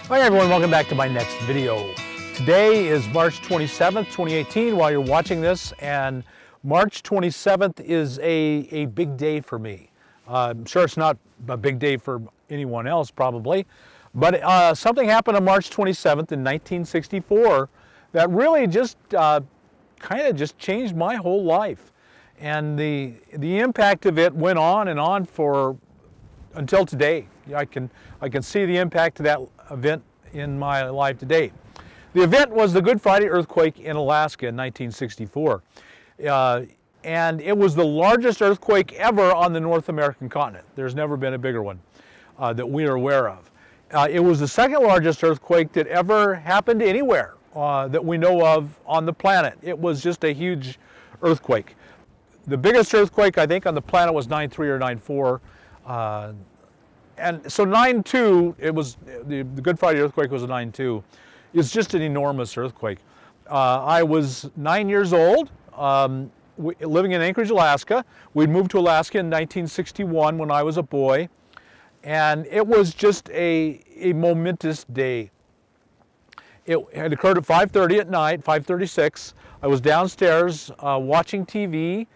Hi everyone, welcome back to my next video. Today is March 27th, 2018 while you're watching this, and March 27th is a big day for me. I'm sure it's not a big day for anyone else probably, but something happened on March 27th in 1964 that really just kind of just changed my whole life. And the impact of it went on and on for until today. I can see the impact of that event in my life today. The event was the Good Friday earthquake in Alaska in 1964. And it was the largest earthquake ever on the North American continent. There's never been a bigger one that we are aware of. It was the second largest earthquake that ever happened anywhere that we know of on the planet. It was just a huge earthquake. The biggest earthquake, I think, on the planet was 9.3 or 9.4. And so 9.2, it was, the Good Friday earthquake was a 9.2. It's just an enormous earthquake. I was 9 years old, living in Anchorage, Alaska. We'd moved to Alaska in 1961 when I was a boy. And it was just a momentous day. It had occurred at 5:30 at night, 5:36. I was downstairs watching TV.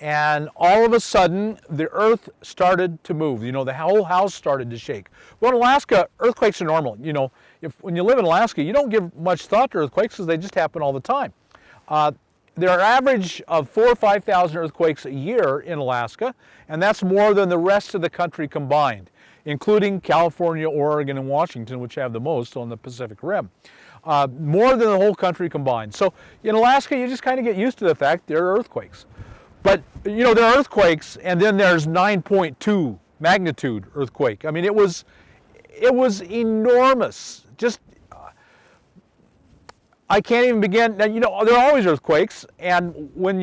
And all of a sudden, the earth started to move. You know, the whole house started to shake. Well, in Alaska, earthquakes are normal. You know, when you live in Alaska, you don't give much thought to earthquakes because they just happen all the time. There are average of 4,000 or 5,000 earthquakes a year in Alaska, and that's more than the rest of the country combined, including California, Oregon, and Washington, which have the most on the Pacific Rim. More than the whole country combined. So in Alaska, you just kind of get used to the fact there are earthquakes. But, you know, there are earthquakes, and then there's 9.2 magnitude earthquake. I mean, it was enormous. Just, I can't even begin. Now, you know, there are always earthquakes, and when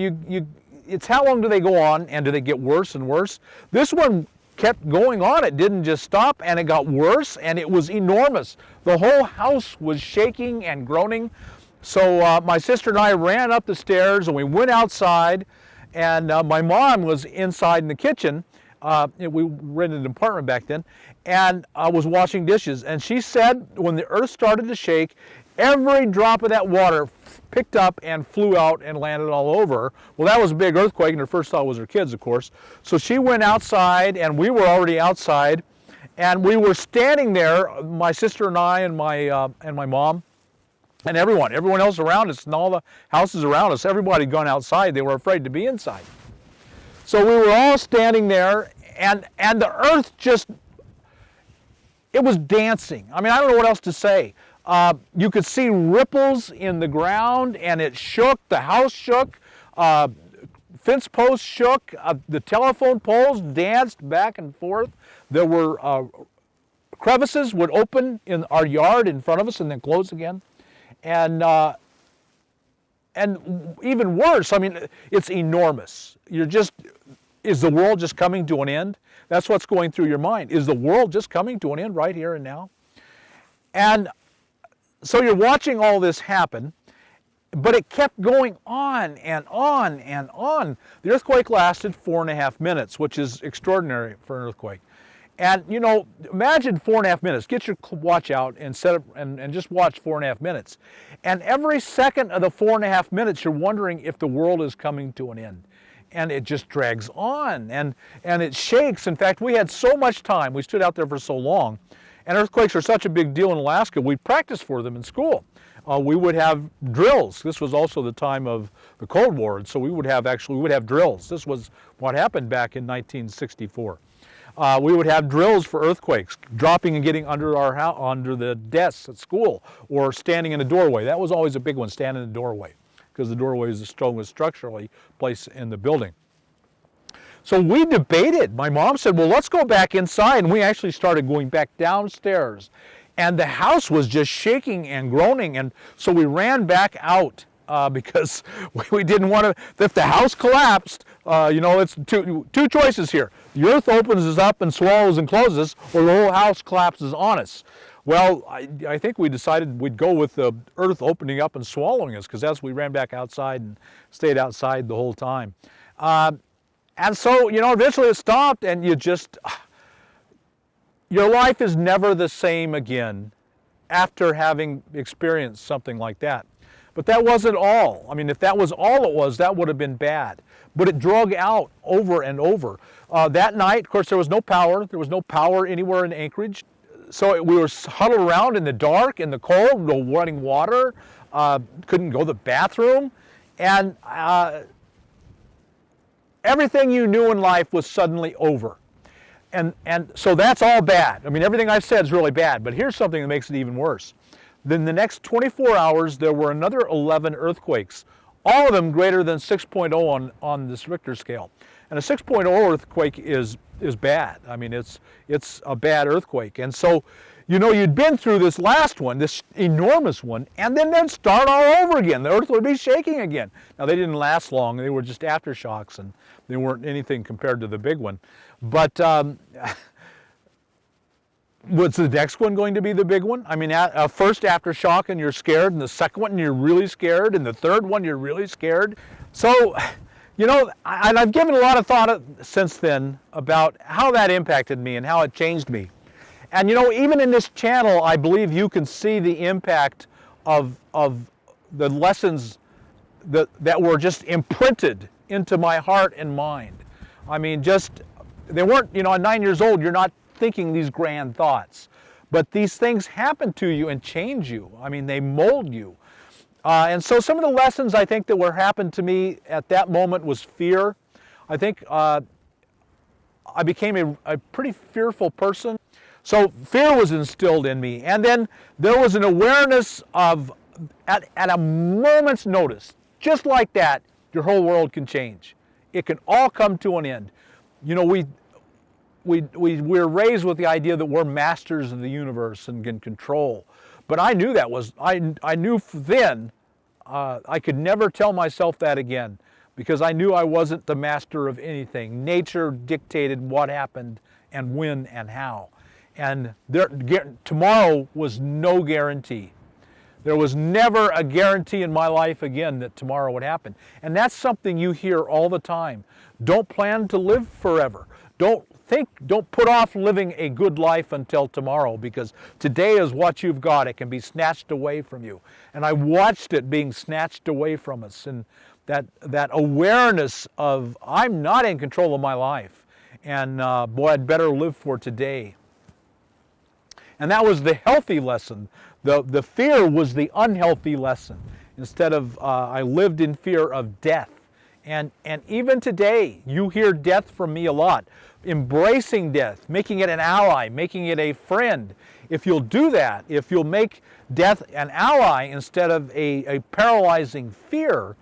it's how long do they go on, and do they get worse and worse? This one kept going on. It didn't just stop, and it got worse, and it was enormous. The whole house was shaking and groaning. So my sister and I ran up the stairs, and we went outside. And my mom was inside in the kitchen. We rented an apartment back then, and was washing dishes. And she said when the earth started to shake, every drop of that water picked up and flew out and landed all over. Well, that was a big earthquake, and her first thought was her kids, of course. So she went outside, and we were already outside, and we were standing there, my sister and I and my mom. And everyone else around us, and all the houses around us, everybody had gone outside. They were afraid to be inside. So we were all standing there, and the earth just, it was dancing. I mean, I don't know what else to say. You could see ripples in the ground, and it shook. The house shook. Fence posts shook. The telephone poles danced back and forth. There were crevices would open in our yard in front of us and then close again. And even worse, I mean, it's enormous. Is the world just coming to an end? That's what's going through your mind. Is the world just coming to an end right here and now? And so you're watching all this happen, but it kept going on and on and on. The earthquake lasted 4.5 minutes, which is extraordinary for an earthquake. And, you know, imagine 4.5 minutes. Get your watch out and set up and just watch 4.5 minutes. And every second of the 4.5 minutes, you're wondering if the world is coming to an end. And it just drags on and it shakes. In fact, we had so much time. We stood out there for so long. And earthquakes are such a big deal in Alaska. We practiced for them in school. We would have drills. This was also the time of the Cold War. And so we would have drills. This was what happened back in 1964. We would have drills for earthquakes, dropping and getting under the desks at school, or standing in a doorway. That was always a big one, standing in the doorway, because the doorway is the strongest structurally place in the building. So we debated. My mom said, well, let's go back inside, and we actually started going back downstairs. And the house was just shaking and groaning, and so we ran back out. Because we didn't want to, if the house collapsed, you know, it's two choices here. The earth opens us up and swallows and closes, or the whole house collapses on us. Well, I think we decided we'd go with the earth opening up and swallowing us, because that's we ran back outside and stayed outside the whole time. And so, you know, eventually it stopped, and your life is never the same again after having experienced something like that. But that wasn't all. I mean, if that was all it was, that would have been bad. But it drug out over and over. That night, of course, there was no power. There was no power anywhere in Anchorage. So we were huddled around in the dark, in the cold, no running water, couldn't go to the bathroom. And everything you knew in life was suddenly over. And so that's all bad. I mean, everything I've said is really bad, but here's something that makes it even worse. Then the next 24 hours, there were another 11 earthquakes, all of them greater than 6.0 on this Richter scale. And a 6.0 earthquake is bad. I mean, it's a bad earthquake. And so, you know, you'd been through this last one, this enormous one, and then they'd start all over again. The earth would be shaking again. Now, they didn't last long. They were just aftershocks, and they weren't anything compared to the big one. But was the next one going to be the big one? I mean, first aftershock and you're scared, and the second one you're really scared, and the third one you're really scared. So, you know, and I've given a lot of thought since then about how that impacted me and how it changed me. And you know, even in this channel, I believe you can see the impact of the lessons that were just imprinted into my heart and mind. I mean, they weren't, you know, at 9 years old, you're not thinking these grand thoughts. But these things happen to you and change you. I mean, they mold you. And so some of the lessons I think that were happened to me at that moment was fear. I think I became a pretty fearful person. So fear was instilled in me. And then there was an awareness of, at a moment's notice, just like that, your whole world can change. It can all come to an end. You know, we're raised with the idea that we're masters of the universe and can control. But I knew that was, I knew then I could never tell myself that again, because I knew I wasn't the master of anything. Nature dictated what happened and when and how. And tomorrow was no guarantee. There was never a guarantee in my life again that tomorrow would happen. And that's something you hear all the time. Don't plan to live forever. Don't put off living a good life until tomorrow, because today is what you've got. It can be snatched away from you. And I watched it being snatched away from us. And that awareness of, I'm not in control of my life. And boy, I'd better live for today. And that was the healthy lesson. The fear was the unhealthy lesson. Instead of, I lived in fear of death. And even today, you hear death from me a lot. Embracing death, making it an ally, making it a friend. If you'll do that, if you'll make death an ally instead of a paralyzing fear,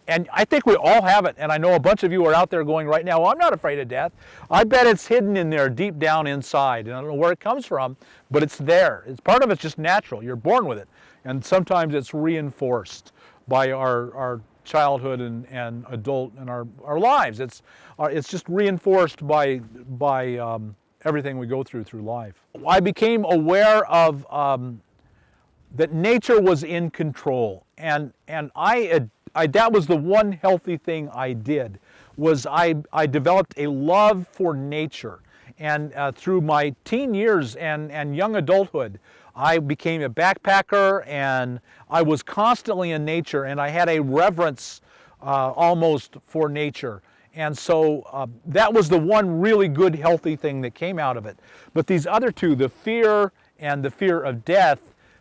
and I think we all have it, and I know a bunch of you are out there going right now, well, I'm not afraid of death. I bet it's hidden in there deep down inside, and I don't know where it comes from, but it's there. Part of it's just natural. You're born with it, and sometimes it's reinforced by our childhood and adult and our lives. It's just reinforced by everything we go through life. I became aware of that nature was in control, and that was the one healthy thing I did, was I developed a love for nature. And through my teen years and young adulthood, I became a backpacker, and I was constantly in nature, and I had a reverence almost for nature. And so that was the one really good, healthy thing that came out of it. But these other two, the fear and the fear of death,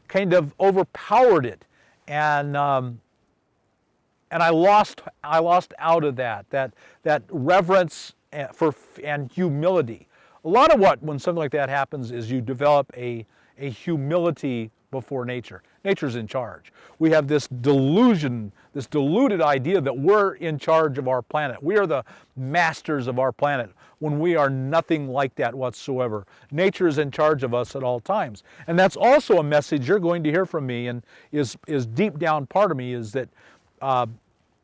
kind of overpowered it. And I lost out of that reverence and humility. A lot of when something like that happens is you develop a humility before nature. Nature's in charge. We have this delusion, this deluded idea that we're in charge of our planet. We are the masters of our planet, when we are nothing like that whatsoever. Nature is in charge of us at all times. And that's also a message you're going to hear from me, and is deep down part of me, is that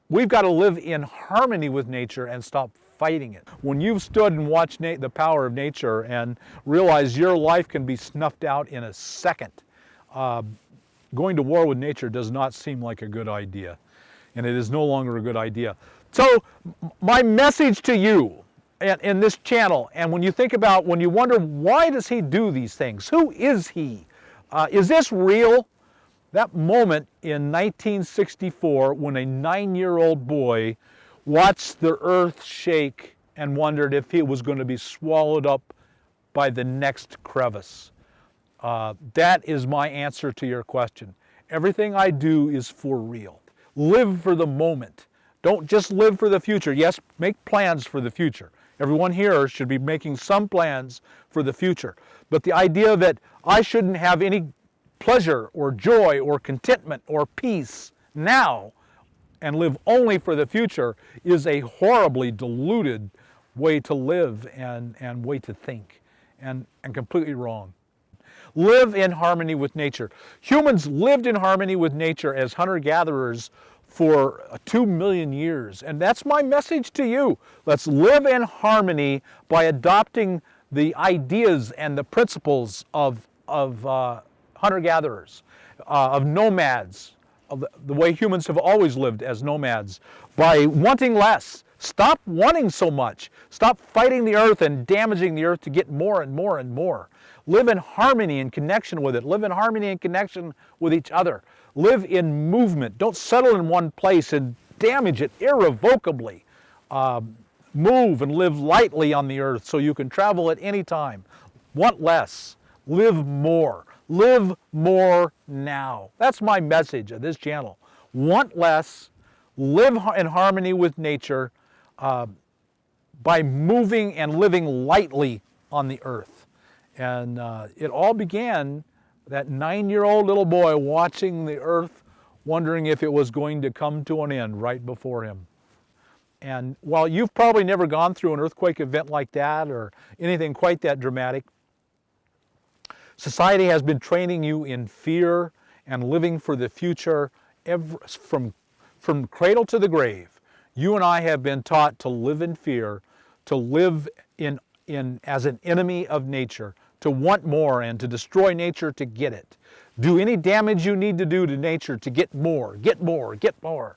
we've got to live in harmony with nature and stop fighting it. When you've stood and watched the power of nature and realized your life can be snuffed out in a second, going to war with nature does not seem like a good idea. And it is no longer a good idea. So my message to you in this channel, and when you wonder, why does he do these things? Who is he? Is this real? That moment in 1964 when a 9-year-old boy watched the earth shake and wondered if he was going to be swallowed up by the next crevice. That is my answer to your question. Everything I do is for real. Live for the moment. Don't just live for the future. Yes, make plans for the future. Everyone here should be making some plans for the future. But the idea that I shouldn't have any pleasure or joy or contentment or peace now and live only for the future is a horribly diluted way to live and way to think, and completely wrong. Live in harmony with nature. Humans lived in harmony with nature as hunter-gatherers for 2 million years, and that's my message to you. Let's live in harmony by adopting the ideas and the principles of hunter-gatherers, of nomads, of the way humans have always lived as nomads, by wanting less. Stop wanting so much. Stop fighting the earth and damaging the earth to get more and more and more. Live in harmony and connection with it. Live in harmony and connection with each other. Live in movement. Don't settle in one place and damage it irrevocably. Move and live lightly on the earth so you can travel at any time. Want less. Live more. Live more now. That's my message of this channel. Want less. Live in harmony with nature by moving and living lightly on the earth. And it all began that 9-year-old little boy watching the earth, wondering if it was going to come to an end right before him. And while you've probably never gone through an earthquake event like that or anything quite that dramatic, society has been training you in fear and living for the future from cradle to the grave. You and I have been taught to live in fear, to live as an enemy of nature, to want more and to destroy nature to get it. Do any damage you need to do to nature to get more, get more, get more.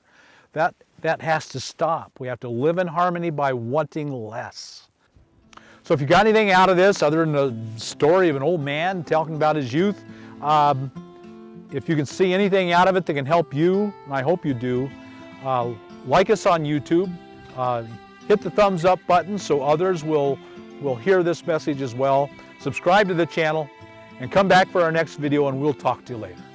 That has to stop. We have to live in harmony by wanting less. So if you got anything out of this other than the story of an old man talking about his youth, if you can see anything out of it that can help you, and I hope you do, like us on YouTube, hit the thumbs up button so others will hear this message as well. Subscribe to the channel and come back for our next video, and we'll talk to you later.